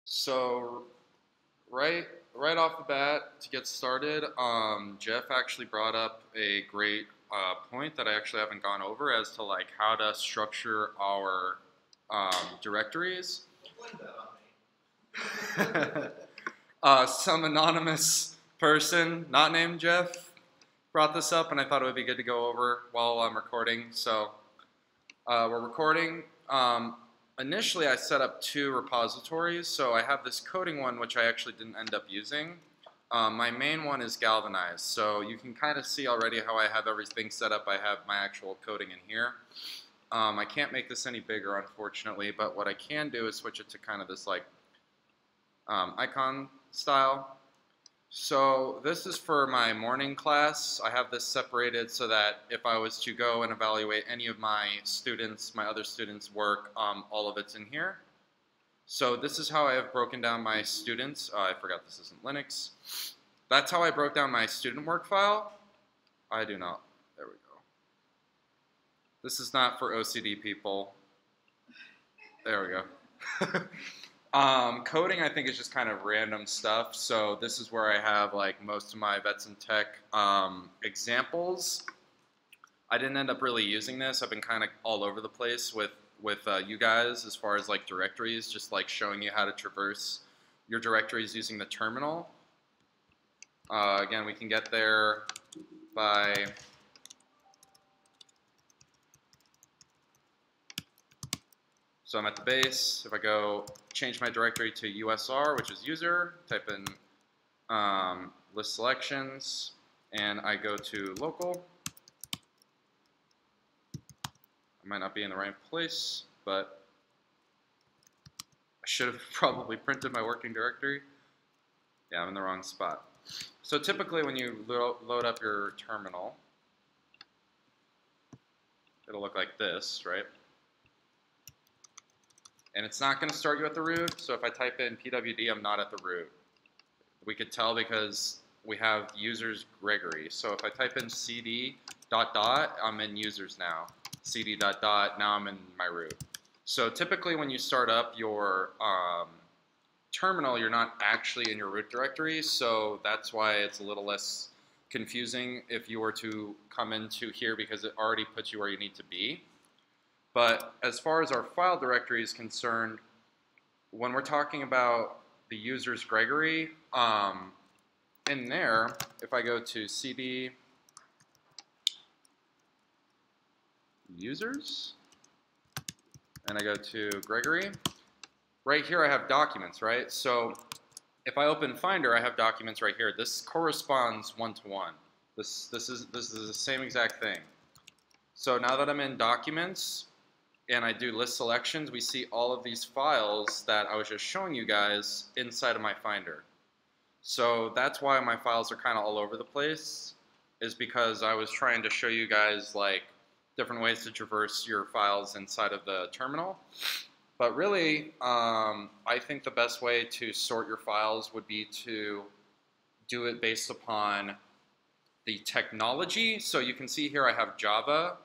So right right off the bat to get started, Jeff actually brought up a great point that I actually haven't gone over as to like how to structure our directories. Some anonymous person, not named Jeff, brought this up, and I thought it would be good to go over while I'm recording. So we're recording. Initially, I set up two repositories. So I have this coding one, which I actually didn't end up using. My main one is galvanized. So you can kind of see already how I have everything set up. I have my actual coding in here. I can't make this any bigger, unfortunately, but what I can do is switch it to kind of this like icon style. So this is for my morning class. I have this separated so that if I was to go and evaluate any of my students, my other students' work, all of it's in here. So this is how I have broken down my students. I forgot this isn't Linux. That's how I broke down my student work file. I do not. There we go. This is not for OCD people. There we go. Coding, I think, is just kind of random stuff. So this is where I have like most of my vets in tech examples. I didn't end up really using this. I've been kind of all over the place with you guys as far as like directories, just like showing you how to traverse your directories using the terminal. Again, we can get there by so I'm at the base. If I go change my directory to USR, which is user, type in list selections, and I go to local. I might not be in the right place, but I should have probably printed my working directory. Yeah, I'm in the wrong spot. So typically when you load up your terminal, it'll look like this, right? And it's not going to start you at the root, so if I type in pwd, I'm not at the root. We could tell because we have users Gregory. So if I type in cd ... I'm in users now. cd ... now I'm in my root. So typically when you start up your terminal, you're not actually in your root directory, so that's why it's a little less confusing if you were to come into here because it already puts you where you need to be. But as far as our file directory is concerned, when we're talking about the user's Gregory, in there, if I go to cd users, and I go to Gregory, right here I have documents, right? So if I open Finder, I have documents right here. This corresponds one-to-one. This is the same exact thing. So now that I'm in documents, and I do list selections, we see all of these files that I was just showing you guys inside of my Finder. So that's why my files are kind of all over the place, is because I was trying to show you guys like different ways to traverse your files inside of the terminal. But really, I think the best way to sort your files would be to do it based upon the technology. So you can see here I have Java.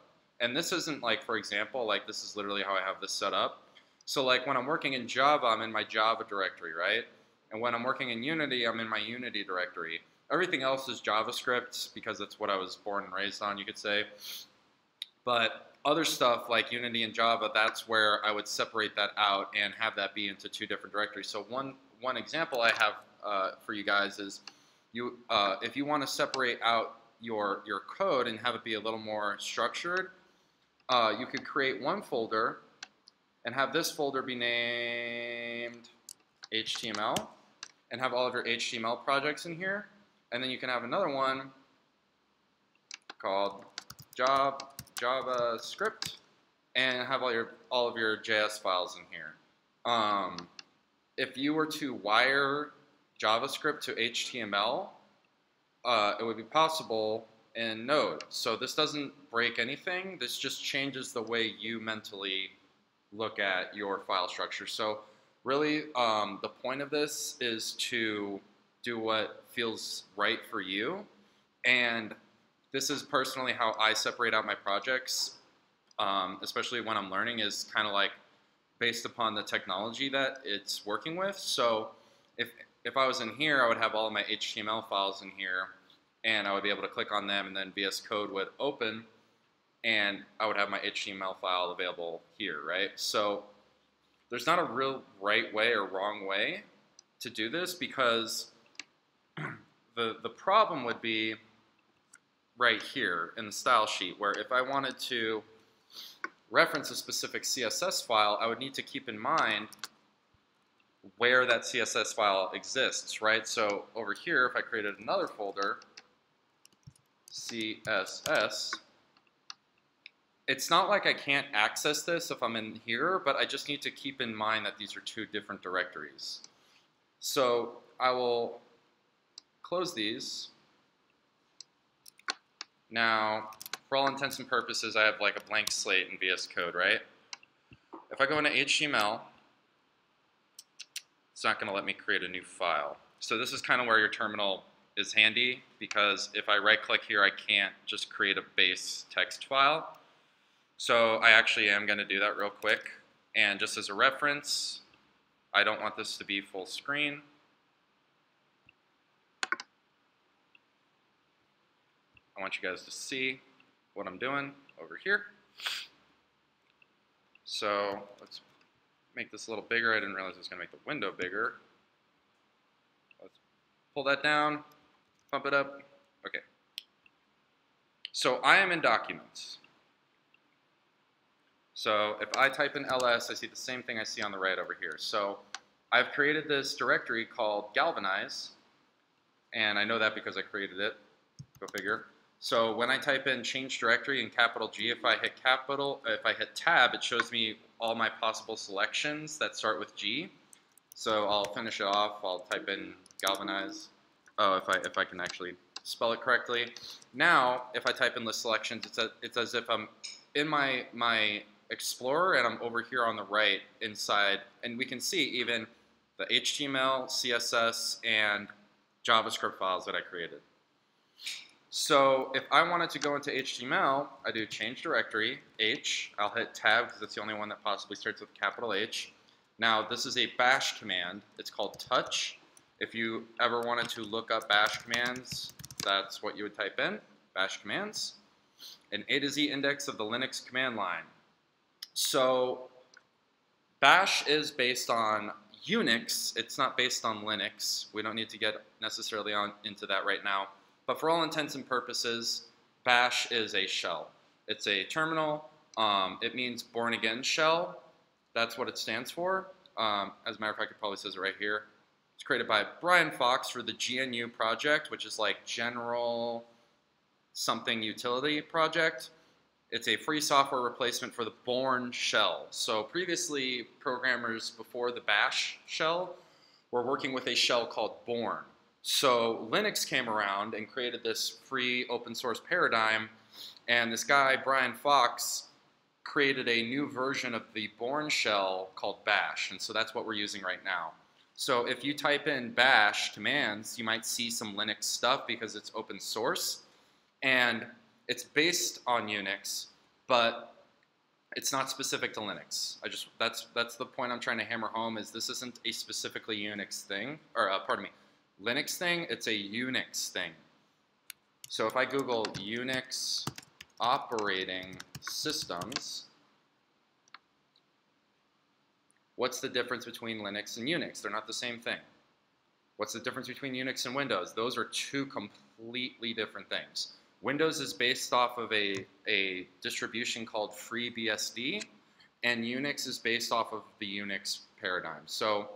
And this isn't like, for example, like this is literally how I have this set up. So like when I'm working in Java, I'm in my Java directory, right? And when I'm working in Unity, I'm in my Unity directory. Everything else is JavaScript because that's what I was born and raised on, you could say. But other stuff like Unity and Java, that's where I would separate that out and have that be into two different directories. So one example I have for you guys is if you want to separate out your code and have it be a little more structured, you could create one folder and have this folder be named HTML and have all of your HTML projects in here. And then you can have another one called JavaScript and have all of your JS files in here. If you were to wire JavaScript to HTML, it would be possible in Node. So this doesn't break anything. This just changes the way you mentally look at your file structure. So really, the point of this is to do what feels right for you. And this is personally how I separate out my projects, especially when I'm learning, is kind of like based upon the technology that it's working with. So if I was in here, I would have all of my HTML files in here, and I would be able to click on them, and then VS Code would open, and I would have my HTML file available here, right? So there's not a real right way or wrong way to do this, because the problem would be right here in the style sheet, where if I wanted to reference a specific CSS file, I would need to keep in mind where that CSS file exists, right? So over here, if I created another folder, CSS, it's not like I can't access this if I'm in here, but I just need to keep in mind that these are two different directories. So I will close these. Now, for all intents and purposes, I have like a blank slate in VS Code, right? If I go into HTML, it's not going to let me create a new file. So this is kind of where your terminal is handy, because if I right-click here, I can't just create a base text file. So I actually am going to do that real quick. And just as a reference, I don't want this to be full screen. I want you guys to see what I'm doing over here. So let's make this a little bigger. I didn't realize I was going to make the window bigger. Let's pull that down, bump it up. Okay. So I am in Documents. So if I type in ls, I see the same thing I see on the right over here. So I've created this directory called Galvanize, and I know that because I created it. Go figure. So when I type in change directory in capital G, if I hit tab, it shows me all my possible selections that start with G. So I'll finish it off. I'll type in Galvanize. Oh, if I can actually spell it correctly. Now, if I type in list selections, it's as if I'm in my Explorer and I'm over here on the right inside, and we can see even the HTML, CSS, and JavaScript files that I created. So if I wanted to go into HTML, I do change directory, H. I'll hit tab because that's the only one that possibly starts with capital H. Now this is a bash command. It's called touch. If you ever wanted to look up bash commands, that's what you would type in, bash commands. An A to Z index of the Linux command line. So bash is based on Unix. It's not based on Linux. We don't need to get necessarily into that right now. But for all intents and purposes, bash is a shell. It's a terminal. It means born again shell. That's what it stands for. As a matter of fact, it probably says it right here. It's created by Brian Fox for the GNU project, which is like General Something Utility Project. It's a free software replacement for the Bourne shell. So previously, programmers before the bash shell were working with a shell called Bourne. So Linux came around and created this free open source paradigm, and this guy, Brian Fox, created a new version of the Bourne shell called bash, and so that's what we're using right now. So if you type in bash commands, you might see some Linux stuff because it's open source, and it's based on Unix, but it's not specific to Linux. That's the point I'm trying to hammer home, is this isn't a specifically Unix thing, or pardon me, Linux thing, it's a Unix thing. So if I Google Unix operating systems, what's the difference between Linux and Unix? They're not the same thing. What's the difference between Unix and Windows? Those are two completely different things. Windows is based off of a distribution called FreeBSD, and Unix is based off of the Unix paradigm. So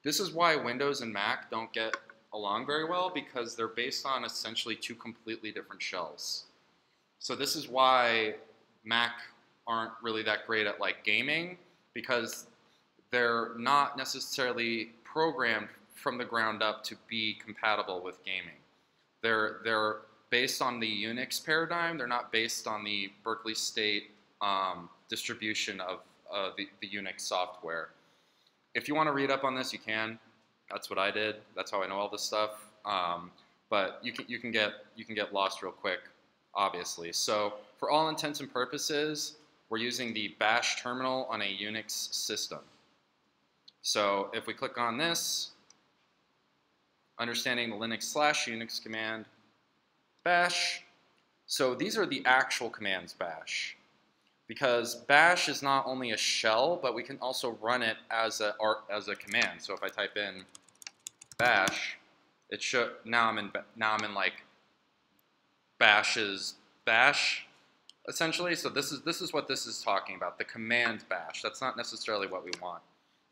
this is why Windows and Mac don't get along very well, because they're based on essentially two completely different shells. So this is why Mac aren't really that great at like gaming, because they're not necessarily programmed from the ground up to be compatible with gaming. They're based on the Unix paradigm. They're not based on the Berkeley State distribution of the Unix software. If you want to read up on this, you can. That's what I did. That's how I know all this stuff. But you can get lost real quick, obviously. So for all intents and purposes, we're using the bash terminal on a Unix system. So if we click on this, understanding the Linux/Unix command, bash. So these are the actual commands bash. Because bash is not only a shell, but we can also run it as a command. So if I type in bash, it should now I'm in like bash's bash essentially. So this is what this is talking about, the command bash. That's not necessarily what we want.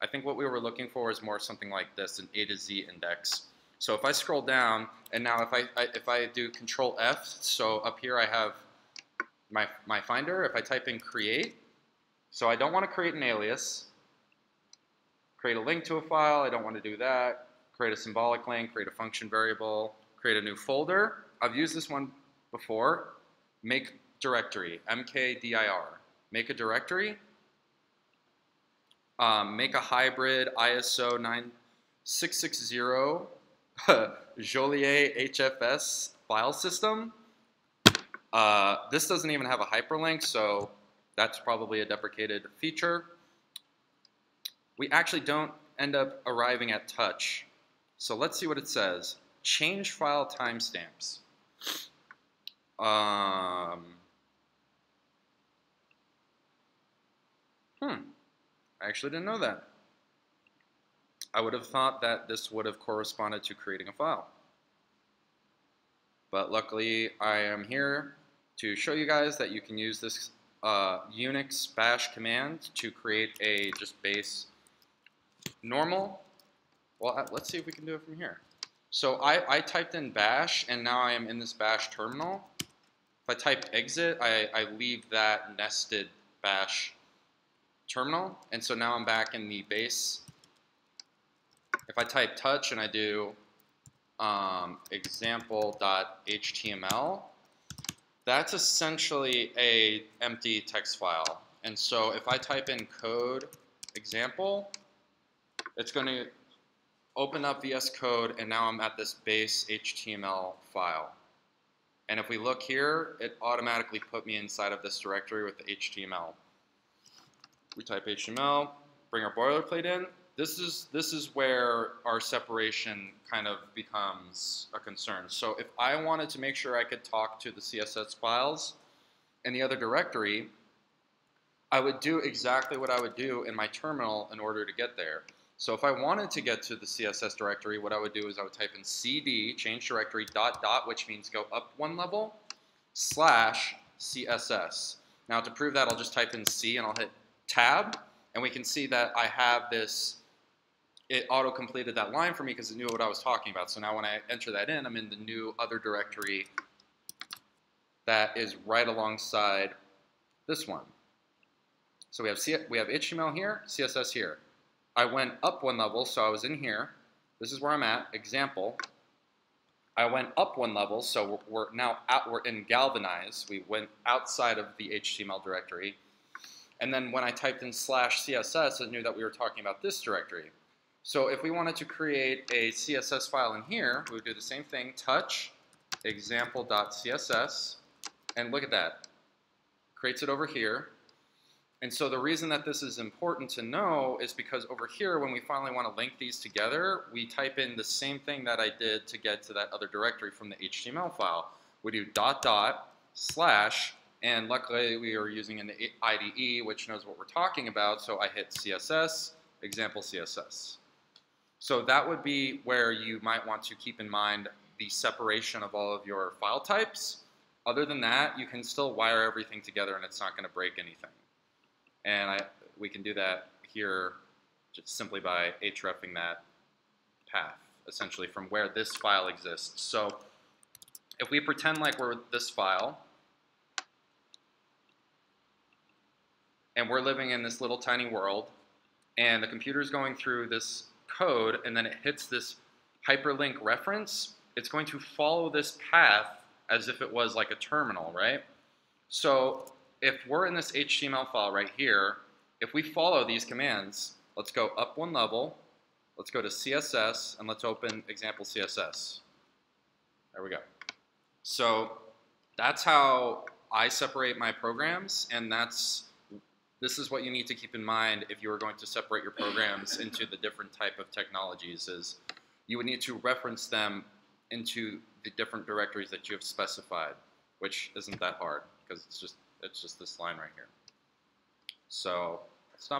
I think what we were looking for is more something like this, an A to Z index. So if I scroll down, and now if I do Control F, so up here I have my Finder. If I type in create, so I don't want to create an alias, create a link to a file, I don't want to do that, create a symbolic link, create a function variable, create a new folder. I've used this one before. Make directory, mkdir, make a directory, make a hybrid ISO 9660 Joliet HFS file system. This doesn't even have a hyperlink, so that's probably a deprecated feature. We actually don't end up arriving at touch. So let's see what it says. Change file timestamps. I actually didn't know that. I would have thought that this would have corresponded to creating a file. But luckily, I am here to show you guys that you can use this Unix bash command to create a just base normal. Well, let's see if we can do it from here. So I typed in bash, and now I am in this bash terminal. If I type exit, I leave that nested bash terminal, and so now I'm back in the base. If I type touch and I do example.html, that's essentially a empty text file. And so if I type in code example, it's going to open up VS Code, and now I'm at this base HTML file. And if we look here, it automatically put me inside of this directory with the HTML. We type HTML, bring our boilerplate in. This is where our separation kind of becomes a concern. So if I wanted to make sure I could talk to the CSS files in the other directory, I would do exactly what I would do in my terminal in order to get there. So if I wanted to get to the CSS directory, what I would do is I would type in cd, change directory, ... which means go up one level, /CSS. Now to prove that, I'll just type in C and I'll hit tab, and we can see that I have this, it auto-completed that line for me because it knew what I was talking about. So now when I enter that in, I'm in the new other directory that is right alongside this one. So we have HTML here, CSS here. I went up one level, so I was in here. This is where I'm at, example. I went up one level, so we're in Galvanize. We went outside of the HTML directory. And then when I typed in /CSS, it knew that we were talking about this directory. So if we wanted to create a CSS file in here, we would do the same thing, touch example.css, and look at that. Creates it over here. And so the reason that this is important to know is because over here, when we finally want to link these together, we type in the same thing that I did to get to that other directory from the HTML file. We do .. And luckily we are using an IDE, which knows what we're talking about, so I hit CSS, example CSS. So that would be where you might want to keep in mind the separation of all of your file types. Other than that, you can still wire everything together and it's not going to break anything. And we can do that here just simply by hrefing that path, essentially from where this file exists. So if we pretend like we're this file, and we're living in this little tiny world, and the computer's going through this code, and then it hits this hyperlink reference, it's going to follow this path as if it was like a terminal, right? So if we're in this HTML file right here, if we follow these commands, let's go up one level, let's go to CSS, and let's open example CSS. There we go. So that's how I separate my programs, and that's this is what you need to keep in mind if you are going to separate your programs into the different type of technologies. Is you would need to reference them into the different directories that you have specified, which isn't that hard because it's just this line right here. So